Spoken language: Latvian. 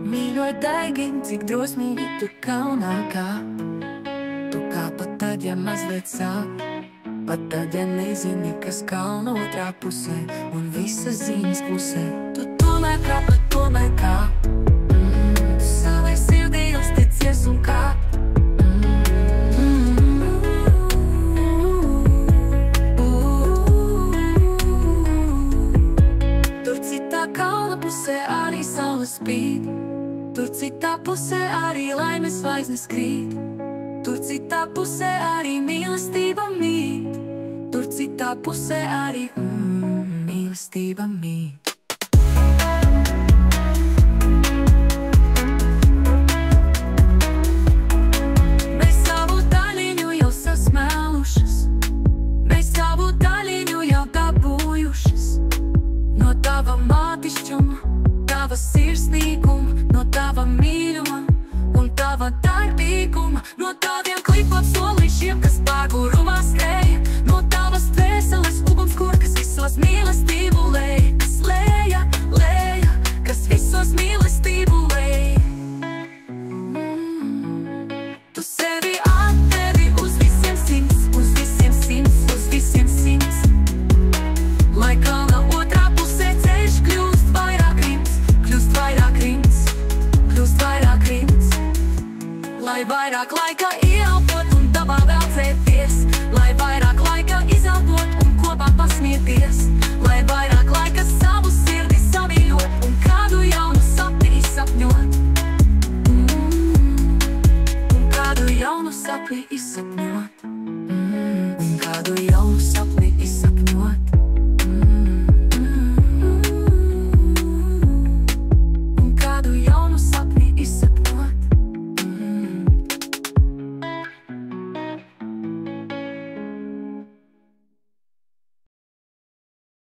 Mīļo daigi, cik drosmīgi tu kaunākā. Tu kā pat tad, ja mazliet sāp, pat tad, ja nezini, kas kalna otrā pusē, un visas zīmes klusē. Tu tomēr kā, tu savai sirdī uzticies un kā. Tur citā kalna pusē arī saule spīd, tur citā pusē arī laimes zvaigznes krīt. Tur citā pusē arī mīlestība mīt, tur citā pusē arī mīlestība mīt.